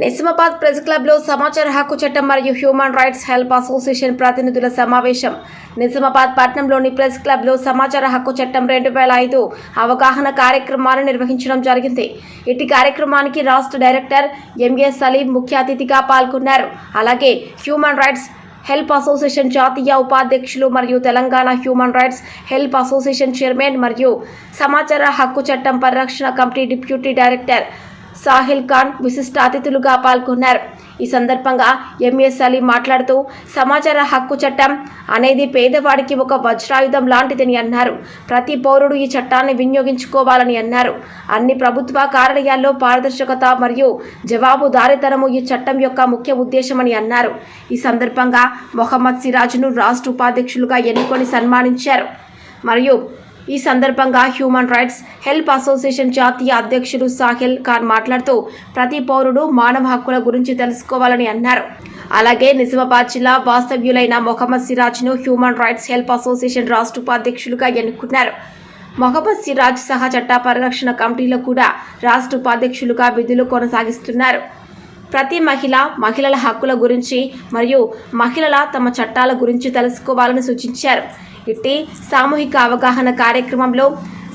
Nizamabad press club లో సమాచార హక్కు చట్టం మరియు హ్యూమన్ రైట్స్ హెల్ప్ అసోసియేషన్ ప్రతినిధుల సమావేశం. నిజామాబాద్ పట్టణంలోని ప్రెస్ క్లబ్ లో సమాచార హక్కు చట్టం 2005 అవగాహన కార్యక్రమాన్ని నిర్వహించడం జరిగింది. ఇటు కార్యక్రమానికి రాష్ట్ర డైరెక్టర్ ఎంఏ సలీం ముఖ్య అతిథిగా పాల్గొన్నారు. అలాగే హ్యూమన్ రైట్స్ హెల్ప్ అసోసియేషన్ జాతీయ ఉపాధ్యక్షులు మరియు Telangana human rights help association chairman మరియు సమాచార హక్కు చట్టం పరిరక్షణ committee deputy director Sahil Khan విశిష్ట అతిథులుగా పాల్గొన్నారు. ఈ సందర్భంగా ఎంఏ సలీం మాట్లాడుతూ సమాచార హక్కు చట్టం అనేది పేదవాడికి ఒక వజ్రాయుధం లాంటిదని అన్నారు. ప్రతి పౌరుడు ఈ చట్టాన్ని వినియోగించుకోవాలని అన్నారు. అన్ని ప్రభుత్వ కార్యాలయాల్లో పారదర్శకత మరియు జవాబుదారీతనము ఈ చట్టం యొక్క ముఖ్య ఉద్దేశమని అన్నారు. ఈ సందర్భంగా మొహమ్మద్ సిరాజ్ను రాష్ట్ర ఉపాధ్యక్షులుగా ఎన్నుకొని సన్మానించారు. మరియు ఈ సందర్భంగా హ్యూమన్ రైట్స్ హెల్ప్ అసోసియేషన్ జాతీయ అధ్యక్షుడు సాహిల్ ఖాన్ మాట్లాడుతూ ప్రతి పౌరుడు మానవ హక్కుల గురించి తెలుసుకోవాలని అన్నారు. అలాగే నిజామాబాద్ జిల్లా వాస్తవ్యులైన మొహమ్మద్ సిరాజ్ను హ్యూమన్ రైట్స్ హెల్ప్ అసోసియేషన్ రాష్ట్ర ఉపాధ్యక్షులుగా ఎన్నుకున్నారు. మొహమ్మద్ సిరాజ్ సహా చట్ట పరిరక్షణ కమిటీలో కూడా రాష్ట్ర ఉపాధ్యక్షులుగా విధులు కొనసాగిస్తున్నారు. ప్రతి మహిళల హక్కుల గురించి మరియు మహిళల తమ చట్టాల గురించి తెలుసుకోవాలని సూచించారు. ఇట్టి సామూహిక అవగాహన కార్యక్రమంలో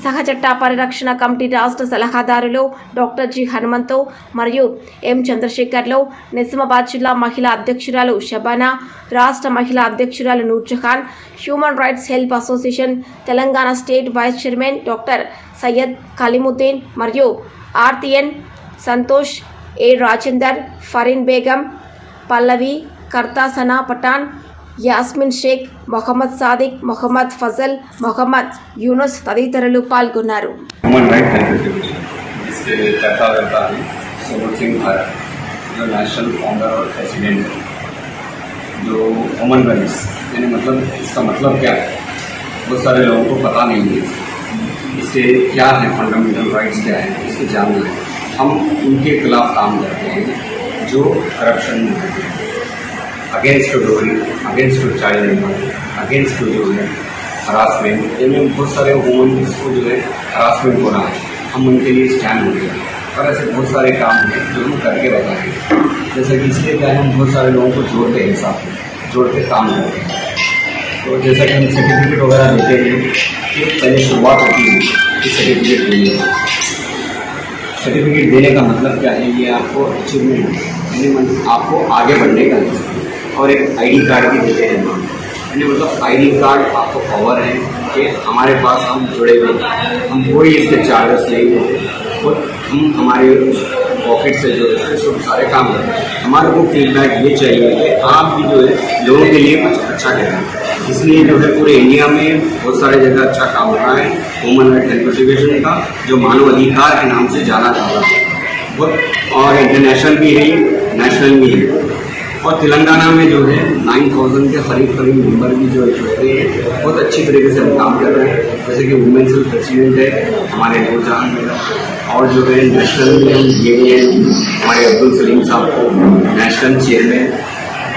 సహచట్ట పరిరక్షణ కమిటీ రాష్ట్ర సలహాదారులు డాక్టర్ జి హనుమంతు మరియు ఎం చంద్రశేఖర్లు, నిజామాబాద్ జిల్లా మహిళా అధ్యక్షురాలు షబానా, రాష్ట్ర మహిళా అధ్యక్షురాలు Noorjahan, human rights help association Telangana state vice chairman doctor Syed Kaleemuddin మరియు ఆర్తిఎన్ సంతోష్, ఏ రాజేందర్, ఫరీన్ బేగం, పల్లవి, కర్తా సనా పఠాన్, యాస్మిన్ షేక్, మొహమ్మద్ సాదిక్, మొహమ్మద్ ఫజల్, మొహమ్మద్ యూనుస్ తదితరులు పాల్గొన్నారు. హ్యూమన్ రైట్ जिसके करता है सरोज सिंह भारत जो नेशनल फाउंडर और प्रेसिडेंट है, जो ह्यूमन राइट्स यानी मतलब इसका मतलब क्या है बहुत सारे लोगों को पता नहीं है. इससे क्या है फंडामेंटल राइट्स क्या है इसको जानना है. हम उनके खिलाफ काम करते हैं जो करप्शन में रहते हैं, अगेंस्ट डोरी, अगेंस्ट चाइल्ड लेबर, अगेंस्ट जो है हरासमेंट, इनमें बहुत सारे वुमेन्स को जो है हरासमेंट हो रहा है, हम उनके लिए स्टैंड हो गए. और ऐसे बहुत सारे काम हैं जो हम करके बताएंगे. जैसे कि इसलिए क्या है हम बहुत सारे लोगों को जोड़ते हैं, साथ में जोड़ के काम करते हैं. तो जैसा कि हम सर्टिफिकेट वगैरह देते हैं कि पहले शुरुआत होती है कि सर्टिफिकेट देने. सर्टिफिकेट देने का मतलब क्या है, ये आपको अचीवमेंट यानी आपको आगे बढ़ने का है. और एक आईडी कार्ड भी देते हैं यानी मतलब आईडी कार्ड आपको पावर है कि हमारे पास हम जुड़े हुए हम कोई इसके चार्जेस नहीं देते, खुद हम हमारे पॉकेट से जो है सब सारे काम करते हैं. हमारे को फीडबैक ये चाहिए कि आप भी जो है लोगों के लिए कुछ अच्छा करें. इसलिए जो है पूरे इंडिया में बहुत सारे जगह अच्छा काम हो रहा है ह्यूमन राइट एसोसिएशन का, जो मानव अधिकार के नाम से जाना जाता है. और इंटरनेशनल भी है, नेशनल भी है. और तेलंगाना में जो है 9000 के करीब मेंबर भी जो है बहुत अच्छी तरीके से हम काम कर रहे हैं. जैसे कि वुमेन्स प्रेसिडेंट है हमारे नूरजहान में, और जो है नेशनल में हम ये हैं हमारे अब्दुल सलीम साहब को नेशनल चेयरमैन,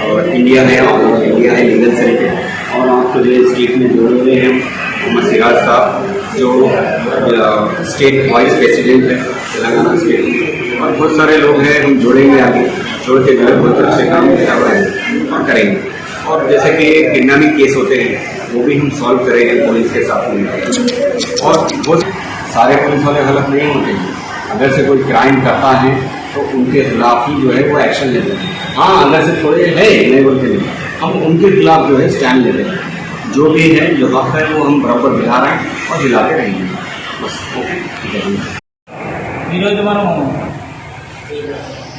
और इंडिया है ऑल ओवर इंडिया है लीगल सेल है. और आपको जो है स्टेट में जोड़े हुए हैं मोहम्मद सिराज साहब जो स्टेट वाइस प्रेसिडेंट है तेलंगाना स्टेट में. और बहुत सारे लोग हैं, हम जोड़ेंगे आगे, जोड़ के जो है बहुत अच्छे काम कर रहे हैं और करेंगे. और जैसे कि किडनैपिंग केस होते हैं वो भी हम सॉल्व करेंगे पुलिस के साथ में. और बहुत सारे पुलिस वाले गलत नहीं होते हैं, अगर से कोई क्राइम करता है तो उनके खिलाफ ही जो है वो एक्शन लेते हैं. हाँ, अगर से थोड़े है नहीं बोलते नहीं, हम उनके खिलाफ जो है स्टैंड लेते हैं. जो भी है जो हक है वो हम बराबर दिला रहे हैं और दिलाते रहेंगे. बस ओके.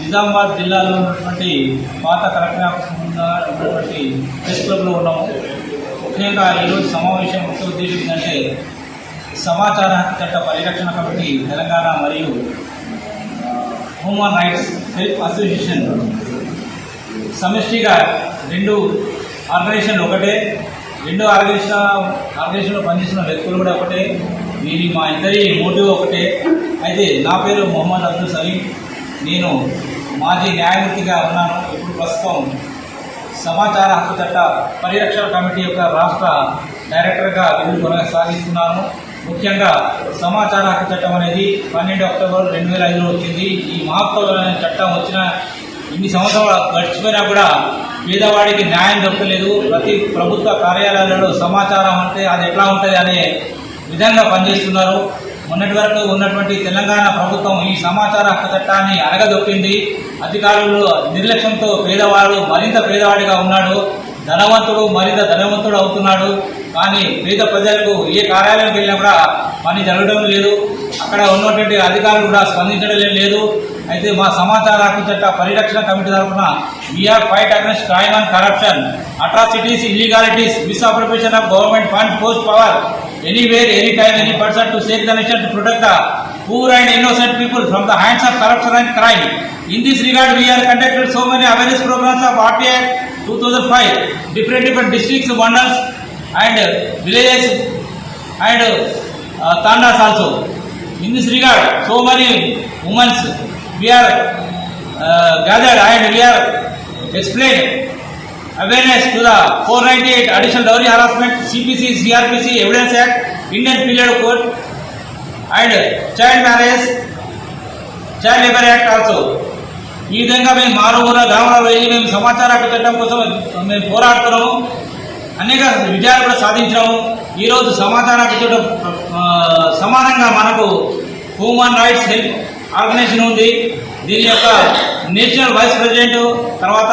నిజామాబాద్ జిల్లాలో ఉన్నటువంటి పాత కలెక్టర్ ఆఫీస్ ముందు ఉన్నటువంటి ప్రెస్ క్లబ్లో ఉన్నాము. ముఖ్యంగా ఈరోజు సమావేశం ముఖ్య ఉద్దేశం ఏంటంటే సమాచార హక్కు చట్ట పరిరక్షణ కమిటీ తెలంగాణ మరియు హ్యూమన్ రైట్స్ హెల్ప్ అసోసియేషన్ సమష్టిగా రెండు ఆర్గనైజేషన్లు ఒకటే. రెండు ఆర్గనైజేషన్లో పనిచేస్తున్న వ్యక్తులు కూడా ఒకటే. వీరి మా ఇద్దరి మోటివ్ ఒకటే. అయితే నా పేరు మొహమ్మద్ అబ్దుల్ సలీం, నేను మాజీ న్యాయమూర్తిగా ఉన్నాను. ఇప్పుడు ప్రస్తుతం సమాచార హక్కు చట్ట పరిరక్షణ కమిటీ యొక్క రాష్ట్ర డైరెక్టర్గా విధులు కొనసాగిస్తున్నాను. ముఖ్యంగా సమాచార హక్కు చట్టం అనేది 12 అక్టోబర్ 2005లో వచ్చింది. ఈ మహత్తరమైన చట్టం వచ్చిన ఇన్ని సంవత్సరాలు గడిచిపోయినా కూడా పేదవాడికి న్యాయం దొరకలేదు. ప్రతి ప్రభుత్వ కార్యాలయాలలో సమాచారం అంటే అది ఎట్లా ఉంటుంది అనే విధంగా పనిచేస్తున్నారు. మొన్నటి వరకు ఉన్నటువంటి తెలంగాణ ప్రభుత్వం ఈ సమాచార హక్కు చట్టాన్ని అరగదొక్కింది. అధికారులు నిర్లక్ష్యంతో పేదవాడు మరింత పేదవాడిగా ఉన్నాడు, ధనవంతుడు మరింత ధనవంతుడు అవుతున్నాడు. కానీ పేద ప్రజలకు ఏ కార్యాలయంకి వెళ్ళినా కూడా పని జరగడం లేదు. అక్కడ ఉన్నటువంటి అధికారులు కూడా స్పందించడం లేదు. అయితే మా సమాచార హక్కు చట్ట పరిరక్షణ కమిటీ తరఫున we're fight against crime and corruption, atrocities, illegalities, misappropriation of government fund, post power anywhere, anytime, any person to shake the nation to protect the poor and innocent people from the hands of corruption and crime. In this regard, we have conducted so many awareness programs of RTI 2005, different districts, mandals and villages and tandas also. In this regard, so many women we are gathered and we are explained awareness to the 498 additional dowry harassment, CPC, CRPC, Evidence Act, Indian Penal Code and Child Marriage, Child Labor Act also. ఈ విధంగా మేము మారుమూల గ్రామాలలో వెళ్ళి మేము సమాచార హక్కు చట్టం కోసం మేము పోరాడుతున్నాము. అనేక విజయాలు కూడా సాధించాము. ఈరోజు సమాచార హక్కు చట్టం సమానంగా మనకు హ్యూమన్ రైట్స్ హెల్ప్ ఆర్గనైజేషన్ ఉంది. దీని యొక్క నేషనల్ వైస్ ప్రెసిడెంట్, తర్వాత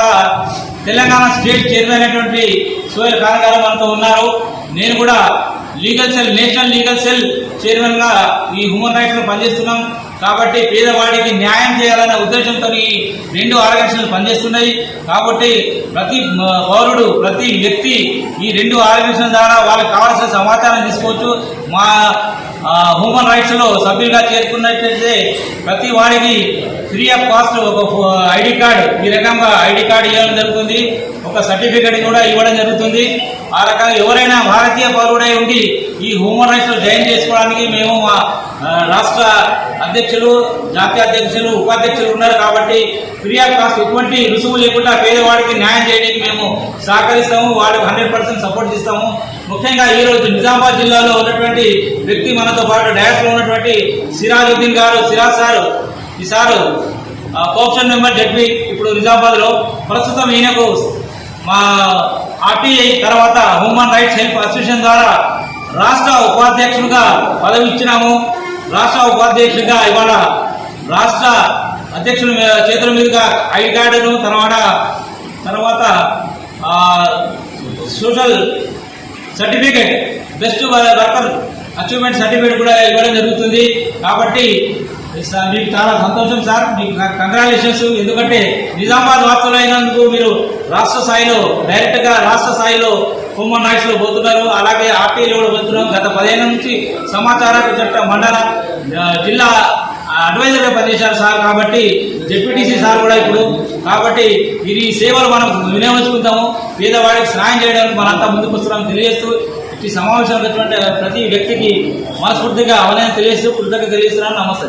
తెలంగాణ స్టేట్ చైర్మన్ అయినటువంటి సోయల్ ఖాన్ గారు మనతో ఉన్నారు. నేను కూడా legal cell, national legal cell chairman గా ఈ హ్యూమన్ రైట్స్ లో పనిచేస్తున్నాం. కాబట్టి పేదవాడికి న్యాయం చేయాలనే ఉద్దేశంతో ఈ రెండు ఆర్గనైజేషన్లు పనిచేస్తున్నాయి. కాబట్టి ప్రతి పౌరుడు, ప్రతి వ్యక్తి ఈ రెండు ఆర్గనైజేషన్ ద్వారా వాళ్ళకి కావాల్సిన సమాచారం తీసుకోవచ్చు. మా హ్యూమన్ రైట్స్ లో సభ్యులుగా చేరుకున్నట్లయితే ప్రతి వాడికి ఫ్రీ ఆఫ్ కాస్ట్ ఒక ఐడి కార్డు, ఈ రకంగా ఐడి కార్డు ఇవ్వడం జరుగుతుంది. ఒక సర్టిఫికేట్ కూడా ఇవ్వడం జరుగుతుంది. ఆ రకంగా ఎవరైనా భారతీయ పౌరుడై ఉండి ఈ హ్యూమన్ రైట్స్ లో జాయిన్ చేసుకోవడానికి మేము మా రాష్ట్ర అధ్యక్షులు, జాతీయ అధ్యక్షులు, ఉపాధ్యక్షులు ఉన్నారు. కాబట్టి ఫ్రీ ఆఫ్ కాస్ట్ ఎటువంటి రుసుము లేకుండా పేదవాడికి న్యాయం చేయడానికి మేము సహకరిస్తాము. వాళ్ళకి 100% సపోర్ట్ ఇస్తాము. ముఖ్యంగా ఈ రోజు నిజామాబాద్ జిల్లాలో ఉన్నటువంటి వ్యక్తి మనతో పాటు డయాస్ లో ఉన్నటువంటి సిరాజుద్దీన్ గారు, సిరాజ్ సార్, ఈ సారు కోఆప్షన్ మెంబర్ జడ్పీ ఇప్పుడు నిజామాబాద్ లో. ప్రస్తుతం ఈయనకు మా ఆర్టీఐ తర్వాత హ్యూమన్ రైట్స్ హెల్ప్ అసోసియేషన్ ద్వారా రాష్ట్ర ఉపాధ్యక్షులుగా పదవి ఇచ్చినాము. రాష్ట్ర ఉపాధ్యక్షుడిగా ఇవాళ రాష్ట్ర అధ్యక్షుల చేతుల మీదుగా ఐడి కార్డును, తర్వాత social certificate, best worker achievement certificate కూడా ఇవ్వడం జరుగుతుంది. కాబట్టి మీకు చాలా సంతోషం సార్, మీకు కంగ్రాచులేషన్స్. ఎందుకంటే నిజామాబాద్ వాసులు అయినందుకు మీరు రాష్ట్ర స్థాయిలో డైరెక్ట్ గా రాష్ట్ర స్థాయిలో హ్యూమన్ రైట్స్ లో పోతున్నారు. అలాగే ఆర్టీఐలో కూడా పోతున్నాం. గత 10 ఏళ్ల నుంచి సమాచార చట్ట మండల జిల్లా అడ్వైజర్ గా పనిచేశారు సార్. కాబట్టి జెడ్పీటీసీ సార్ కూడా ఇప్పుడు. కాబట్టి ఇది సేవలు మనం వినియోగించుకుంటాము. పేదవాడికి సహాయం చేయడానికి మనంతా ముందుకు వస్తున్నాం తెలియజేస్తూ ఈ సమావేశంలో ప్రతి వ్యక్తికి మనస్ఫూర్తిగా అవనయం తెలియజేస్తూ కృతజ్ఞత తెలియజేస్తున్నాను. నమస్తే.